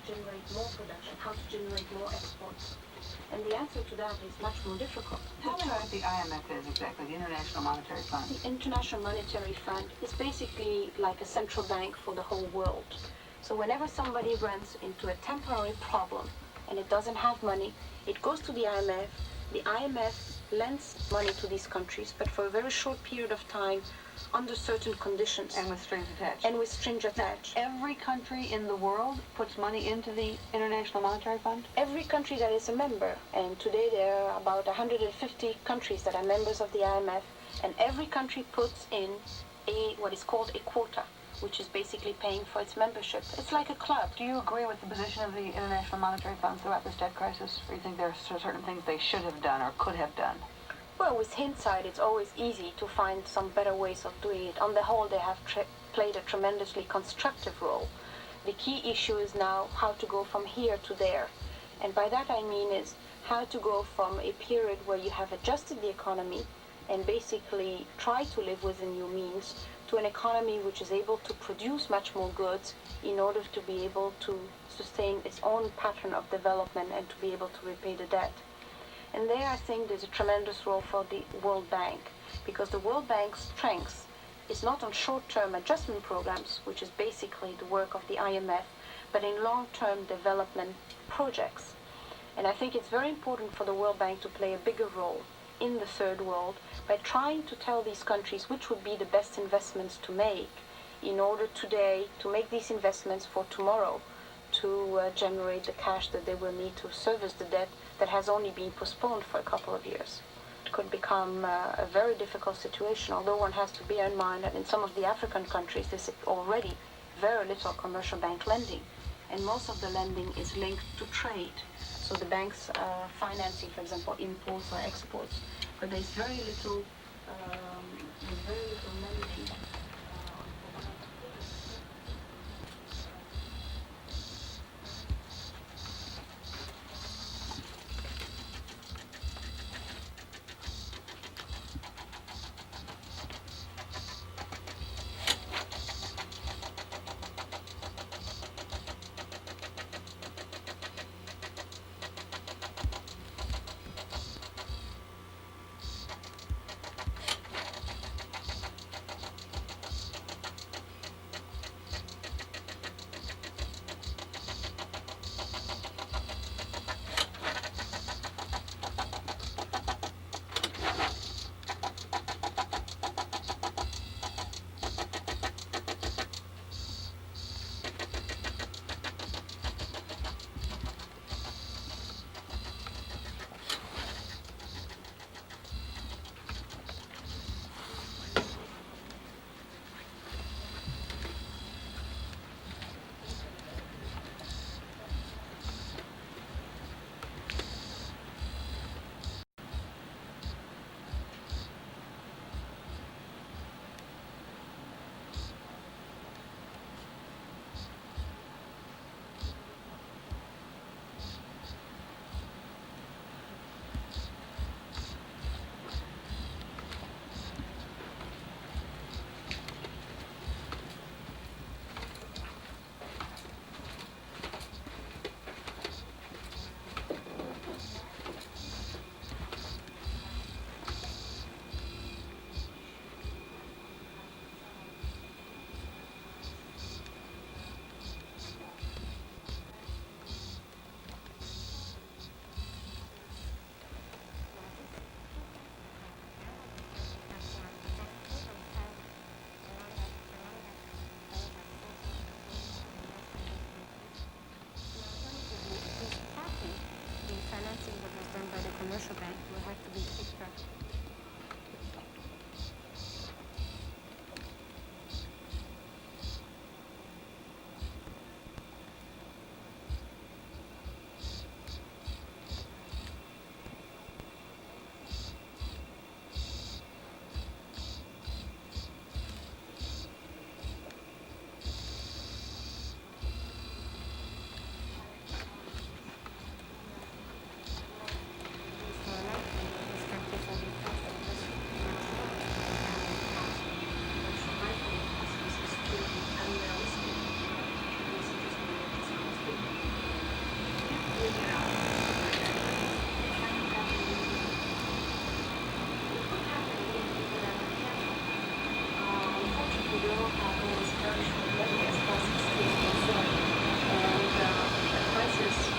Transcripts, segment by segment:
generate more production, how to generate more exports. And the answer to that is much more difficult. Tell me what the IMF is exactly, the International Monetary Fund. The International Monetary Fund is basically like a central bank for the whole world. So whenever somebody runs into a temporary problem and it doesn't have money, it goes to the IMF. The IMF lends money to these countries, but for a very short period of time, under certain conditions. And with strings attached. And with strings attached. Every country in the world puts money into the International Monetary Fund? Every country that is a member, and today there are about 150 countries that are members of the IMF, and every country puts in what is called a quota, which is basically paying for its membership. It's like a club. Do you agree with the position of the International Monetary Fund throughout this debt crisis, or do you think there are certain things they should have done or could have done? Well, with hindsight, it's always easy to find some better ways of doing it. On the whole, they have played a tremendously constructive role. The key issue is now how to go from here to there. And by that I mean is how to go from a period where you have adjusted the economy and basically try to live within your means to an economy which is able to produce much more goods in order to be able to sustain its own pattern of development and to be able to repay the debt. And there I think there's a tremendous role for the World Bank, because the World Bank's strength is not on short-term adjustment programs, which is basically the work of the IMF, but in long-term development projects. And I think it's very important for the World Bank to play a bigger role in the third world by trying to tell these countries which would be the best investments to make in order today to make these investments for tomorrow, to generate the cash that they will need to service the debt that has only been postponed for a couple of years. It could become a very difficult situation, although one has to bear in mind that in some of the African countries there's already very little commercial bank lending, and most of the lending is linked to trade. So the banks are financing, for example, imports or exports, but there's very little lending.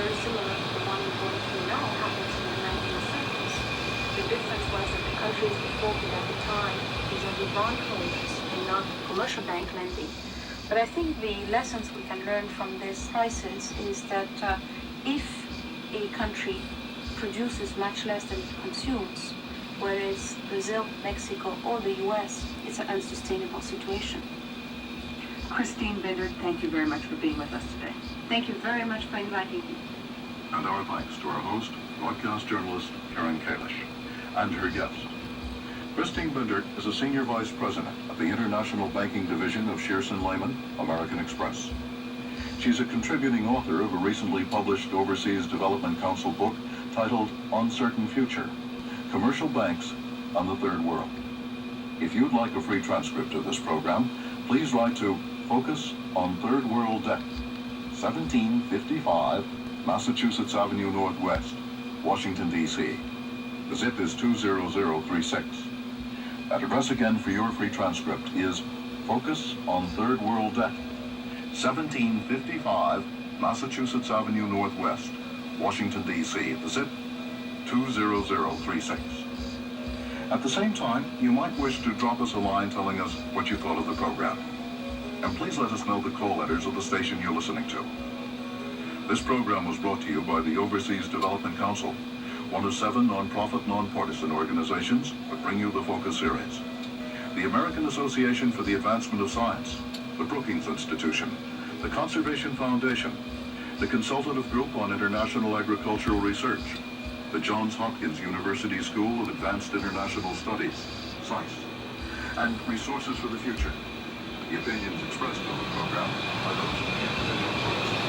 very similar to the one we're going through now, happens in the 1970s. The difference was that the countries defaulted at the time vis-à-vis bondholders and not commercial bank lending. But I think the lessons we can learn from this crisis is that if a country produces much less than it consumes, whereas Brazil, Mexico, or the US, it's an unsustainable situation. Christine Bindert, thank you very much for being with us today. Thank you very much for inviting me. And our thanks to our host, broadcast journalist Karen Kalish, and her guest. Christine Bindert is a Senior Vice President of the International Banking Division of Shearson Lehman, American Express. She's a contributing author of a recently published Overseas Development Council book titled Uncertain Future, Commercial Banks on the Third World. If you'd like a free transcript of this program, please write to Focus on Third World Debt, 1755 Massachusetts Avenue Northwest, Washington, D.C. The zip is 20036. That address again for your free transcript is Focus on Third World Debt, 1755 Massachusetts Avenue Northwest, Washington, D.C. The zip 20036. At the same time, you might wish to drop us a line telling us what you thought of the program. And please let us know the call letters of the station you're listening to. This program was brought to you by the Overseas Development Council, one of 7 non-profit, non-partisan organizations that bring you the Focus series. The American Association for the Advancement of Science, the Brookings Institution, the Conservation Foundation, the Consultative Group on International Agricultural Research, the Johns Hopkins University School of Advanced International Studies, SICE, and Resources for the Future. The opinions expressed on the program are those of the individual participants.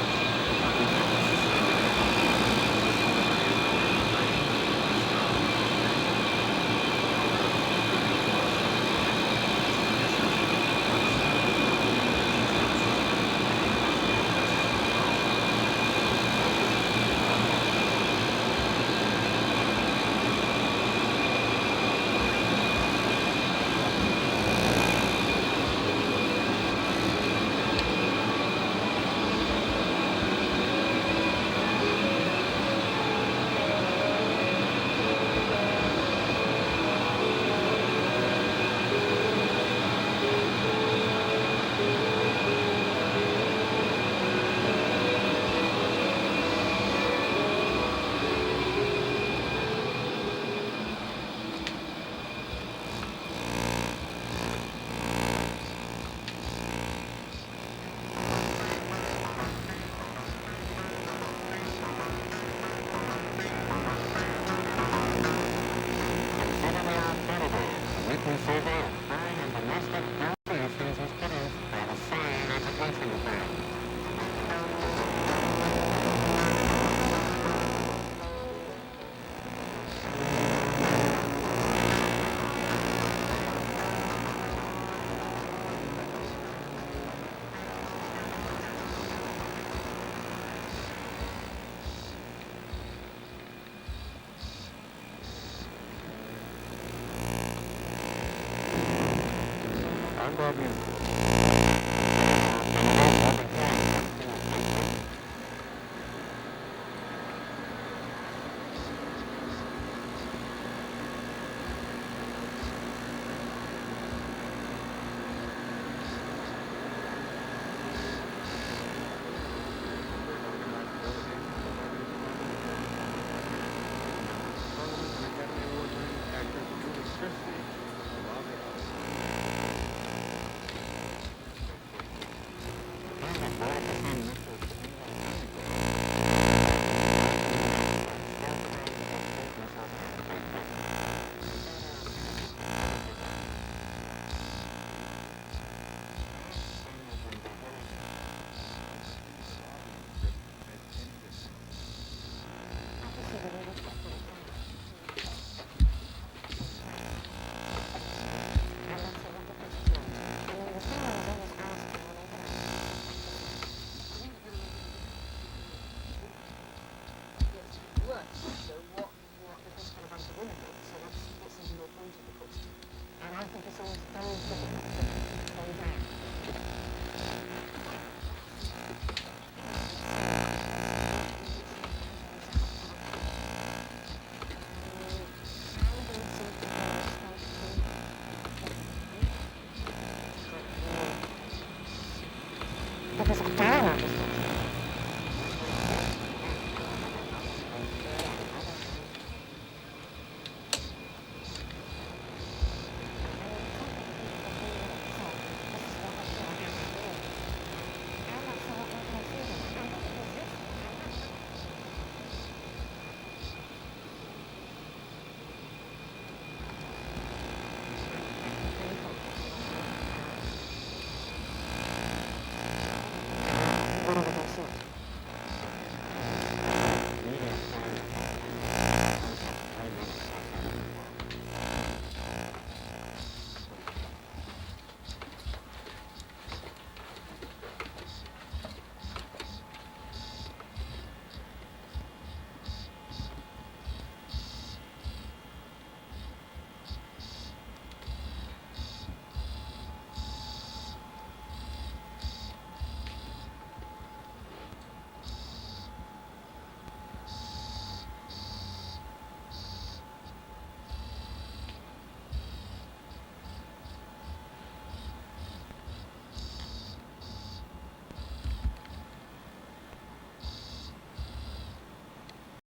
So